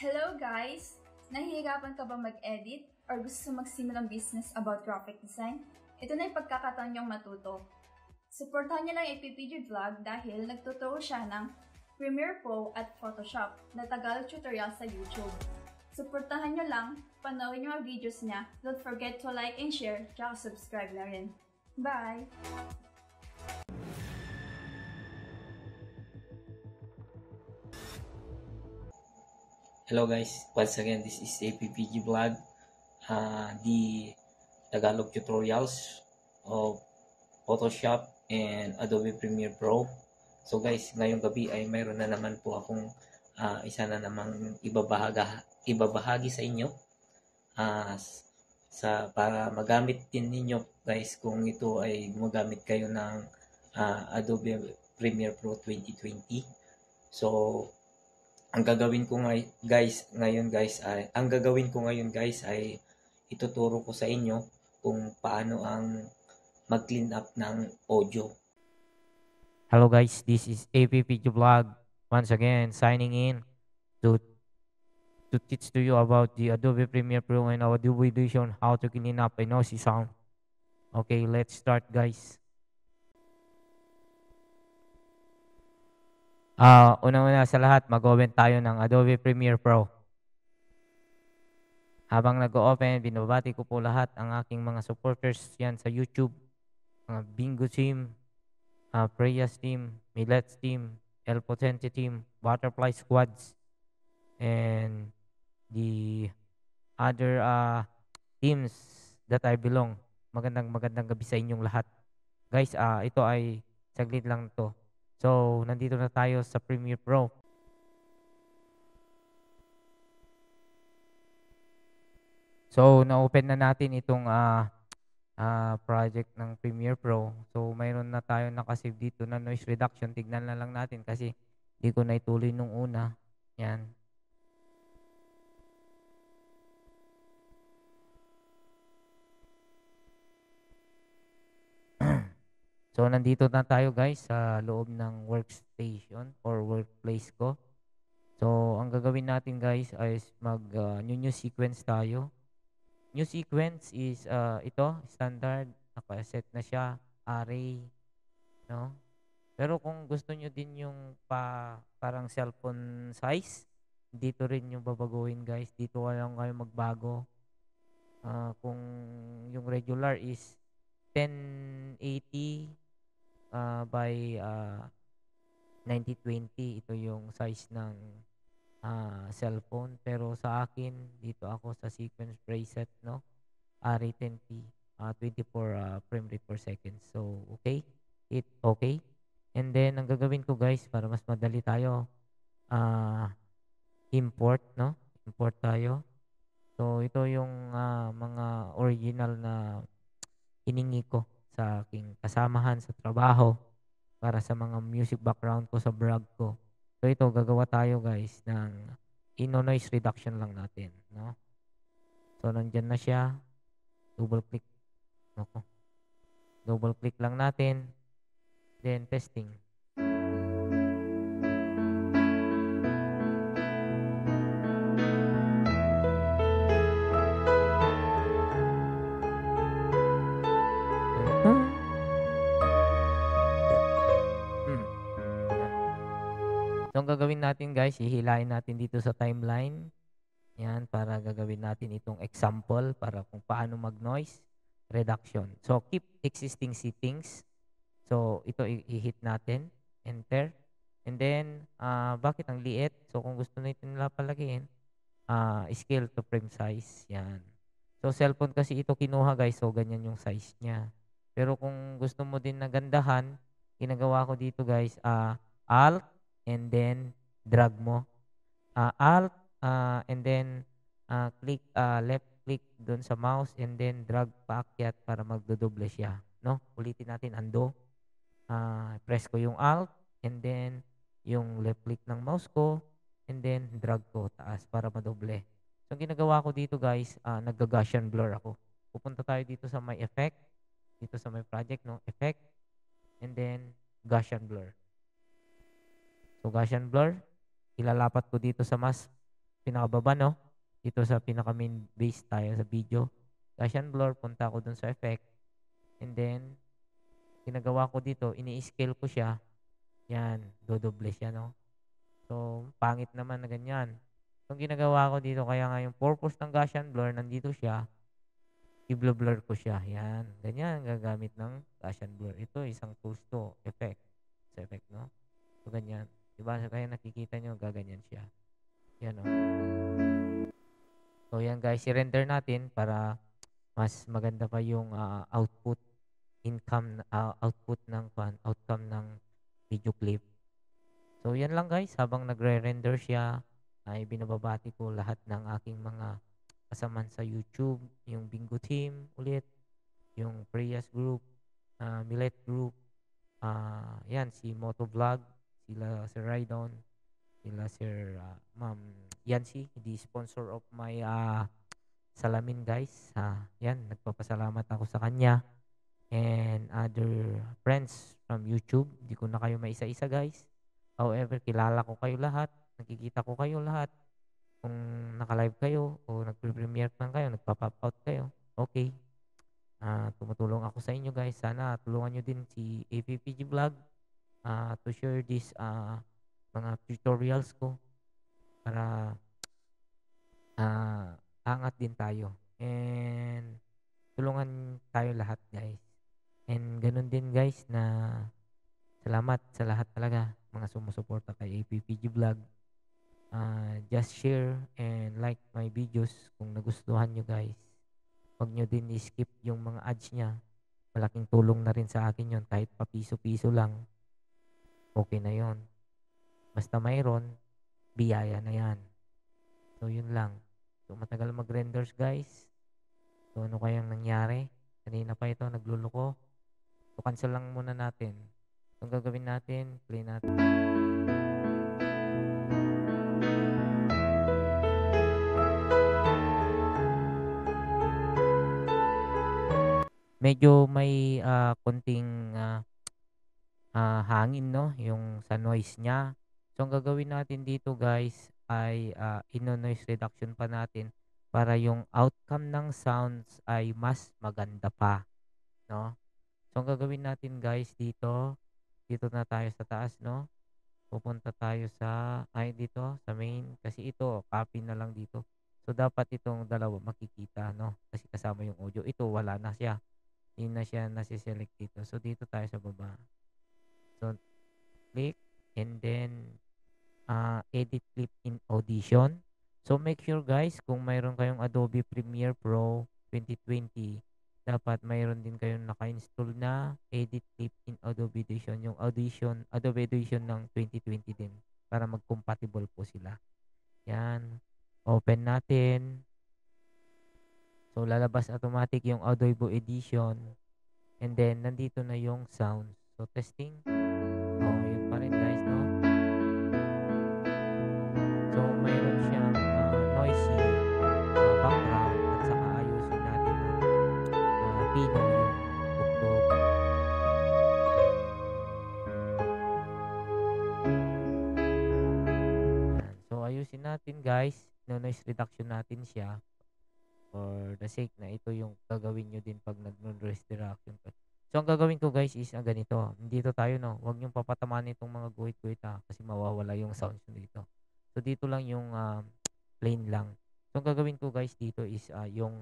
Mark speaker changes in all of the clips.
Speaker 1: Hello guys! Nahihirapan ka ba mag-edit or gusto magsimulang business about graphic design? Ito na yung pagkakataon niyong matuto. Suportahan niyo lang yung APPG Vlog dahil nagtuturo siya ng Premiere Pro at Photoshop na Tagalog tutorial sa YouTube. Suportahan niyo lang, panoorin yung mga videos niya. Don't forget to like and share, tsaka subscribe na rin. Bye!
Speaker 2: Hello guys, once again this is APPG Vlog, the Tagalog tutorials of Photoshop and Adobe Premiere Pro. So guys, ngayong gabi ay mayroon na naman po akong isa na namang ibabahagi sa inyo para magamit din ninyo guys kung ito ay gumagamit kayo ng Adobe Premiere Pro 2020. So ang gagawin ko ngayon guys ay ituturo ko sa inyo kung paano ang mag-clean up ng audio.
Speaker 3: Hello guys, this is APPG Vlog once again signing in to teach to you about the Adobe Premiere Pro and Adobe Audition, how to clean up a noisy sound. Okay, let's start guys. Una-una sa lahat, mag-open tayo ng Adobe Premiere Pro. Habang nag-open, binabati ko po lahat ang aking mga supporters yan sa YouTube, mga Bingo Team, Preyas Team, Millets Team, El Potente Team, Butterfly Squads, and the other teams that I belong. Magandang gabi sa inyong lahat. Guys, ito ay saglit lang to. So, nandito na tayo sa Premiere Pro. So, na-open na natin itong project ng Premiere Pro. So, mayroon na tayo nakasave dito na noise reduction. Tignan na lang natin kasi hindi ko na ituloy nung una. Yan. So, nandito na tayo guys sa loob ng workstation or workplace ko. So, ang gagawin natin guys ay new sequence tayo. New sequence is ito, standard, naka-set na siya, array, no? Pero kung gusto nyo din yung parang cellphone size, dito rin yung babaguhin guys. Dito lang kayo magbago. Kung yung regular is 1080 by 9020, ito yung size ng cellphone. Pero sa akin, dito ako sa sequence preset, no? Array 10p, 24 frame rate per second. So, okay. Okay. And then, ang gagawin ko guys, para mas madali tayo, import, no? Import tayo. So, ito yung mga original na hiningi ko sa aking kasamahan sa trabaho para sa mga music background ko sa vlog ko. So, ito, gagawa tayo guys ng noise reduction lang natin, no? So, nandyan na siya. Double click. Okay. Double click lang natin. Then, testing. So, ang gagawin natin guys, hihilain natin dito sa timeline. Yan, para gagawin natin itong example para kung paano mag-noise reduction. So, keep existing settings. So, ito i-hit natin. Enter. And then, bakit ang liit? So, kung gusto natin nila palagiin, scale to frame size. Yan. So, cellphone kasi ito kinuha guys. So, ganyan yung size niya. Pero kung gusto mo din na gandahan, ginagawa ko dito guys, Alt, and then drag mo. Alt, and then left click doon sa mouse, and then drag paakyat para magdodoble siya. No? Ulitin natin, undo. Press ko yung Alt, and then yung left click ng mouse ko, and then drag ko taas para madoble. So, ginagawa ko dito guys, nag-Gaussian blur ako. Pupunta tayo dito sa may effect, dito sa may project, no? Effect, and then Gaussian blur. So, Gaussian blur, ilalapat ko dito sa mask pinakababa, no? Dito sa pinaka main base tayo sa video. Gaussian blur, punta ako dun sa effect. And then, ginagawa ko dito, ini-scale ko siya. Yan, dodoble siya, no? So, pangit naman na ganyan. So, ang ginagawa ko dito, kaya nga yung purpose ng Gaussian blur, nandito siya, i-blur ko siya. Yan, ganyan, gagamit ng Gaussian blur. Ito, isang tools to, effect. Sa effect, no? So, ganyan. Diba? So, kaya nakikita nyo, gaganyan siya. Yan, no? So, yan guys, i-render natin para mas maganda pa yung output ng outcome ng video clip. So, yan lang guys. Habang nagre-render siya, ay binababati ko lahat ng aking mga kasaman sa YouTube, yung Bingo Team ulit, yung Prias Group, Millet Group, yan, si Motovlog, sila Sir Rydon, sila Sir Ma'am Yancy, the sponsor of my salamin guys. Yan, nagpapasalamat ako sa kanya and other friends from YouTube. Hindi ko na kayo maisa-isa guys. However, kilala ko kayo lahat. Nakikita ko kayo lahat. Kung naka-live kayo o nagpe-premiere lang kayo, nagpa-pop out kayo, okay. Tumutulong ako sa inyo guys. Sana tulungan nyo din si APPG Vlog to share this mga tutorials ko para angat din tayo. And tulungan tayo lahat guys. And ganun din guys na salamat sa lahat talaga mga sumusuporta kay APPG Vlog. Just share and like my videos kung nagustuhan nyo guys. Huwag nyo din i-skip yung mga ads niya. Malaking tulong na rin sa akin yon, kahit pa piso-piso lang. Okay na yon. Basta mayroon, biyaya na yan. So yun lang. So matagal mag-renders guys. So ano kayang nangyari? Kanina pa ito nagluluko. So cancel lang muna natin. So ang gagawin natin, play natin. Medyo may konting hangin, no? Yung sa noise niya. So, ang gagawin natin dito guys ay ino-noise reduction pa natin para yung outcome ng sounds ay mas maganda pa, no? So, ang gagawin natin guys dito na tayo sa taas, no? Pupunta tayo dito sa main kasi ito, copy na lang dito. So, dapat itong dalawa makikita, no? Kasi kasama yung audio. Ito, wala na siya. Hindi na siya nasi-select dito. So, dito tayo sa baba. So, click and then edit clip in Audition. So, make sure guys, kung mayroon kayong Adobe Premiere Pro 2020, dapat mayroon din kayong naka-install na edit clip in Adobe Audition. Yung Adobe Audition ng 2020 din para mag-compatible po sila. Yan. Open natin. So, lalabas automatic yung Adobe Edition. And then, nandito na yung sounds. So, testing. Yun pa rin guys, no? So, mayroon siyang noisy background at saka ayusin natin ng pino yung tugtog. So, ayusin natin guys. No noise reduction natin siya. For the sake na ito yung gagawin nyo din pag nag-noise reduction. So, ang gagawin ko guys is ganito. Dito tayo, no? Huwag nyong papatamaan itong mga guhit-guhit kasi mawawala yung sounds dito. So, dito lang yung plain lang. So, ang gagawin ko guys dito is yung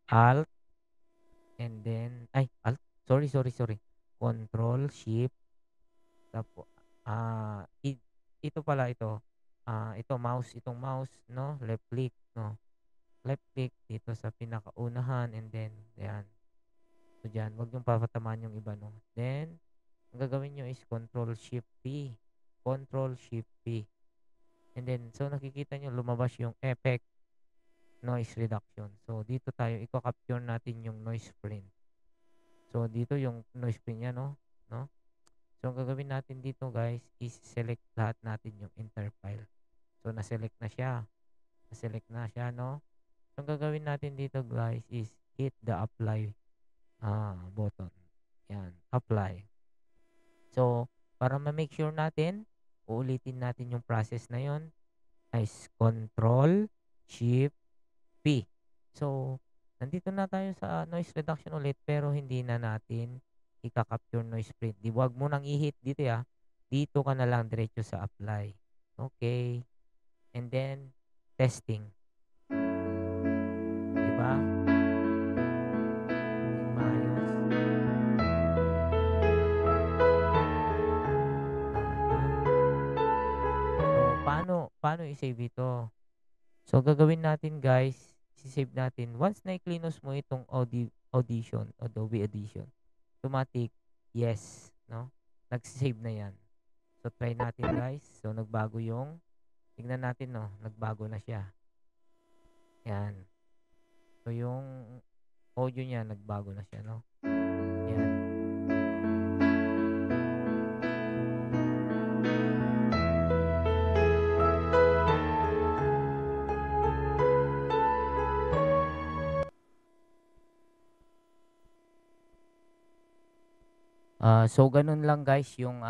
Speaker 3: Alt and then, Alt. Sorry. Control, Shift. Tapos, ito pala ito. Itong mouse, no? Left click, no? Left click dito sa pinakaunahan and then, yan. So, dyan, wag yung papatamaan yung iba, no? Then, ang gagawin nyo is Control Shift P. Control Shift P. And then, so nakikita nyo, lumabas yung effect noise reduction. So, dito tayo, i-capture natin yung noise print. So, dito yung noise print niya, no? So, ang gagawin natin dito, guys, is select lahat natin yung entire file. So, na-select na siya. No? So, ang gagawin natin dito, guys, is hit the apply button. Yan, apply. So, para ma-make sure natin, uulitin natin yung process na yon. guys. Control, Shift, P. So, nandito na tayo sa noise reduction ulit pero hindi na natin ika-capture noise print. Di wag mo nang i-hit dito ya. Dito ka na lang diretso sa apply. Okay. And then, testing. Diba? Yung maayos. So, paano i-save ito? So, gagawin natin guys, i-save natin. Once na-cleanse mo itong Adobe Audition, automatic, yes, no? Nag-save na yan. So, try natin guys. So, nagbago yung, tingnan natin, no? Nagbago na siya. Yan. So, yung audio niya, nagbago na siya, no? Yan. So, ganun lang guys yung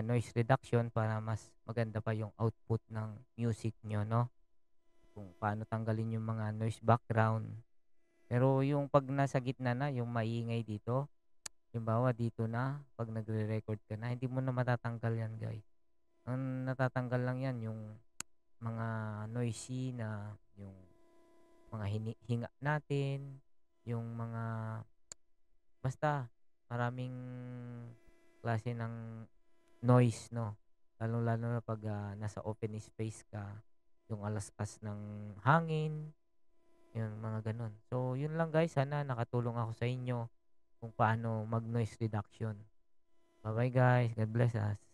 Speaker 3: noise reduction para mas maganda pa yung output ng music nyo, no? Kung paano tanggalin yung mga noise background. Pero yung pag nasa gitna na, yung maingay dito, halimbawa dito na, pag nagre-record ka na, hindi mo na matatanggal yan guys. Ang natatanggal lang yan yung mga noisy na, yung mga hinga natin, yung mga, basta, maraming klase ng noise, no? Lalo-lalo na pag nasa open space ka, yung alaskas ng hangin, yun, mga ganun. So, yun lang guys. Sana nakatulong ako sa inyo kung paano mag-noise reduction. Bye-bye guys. God bless us.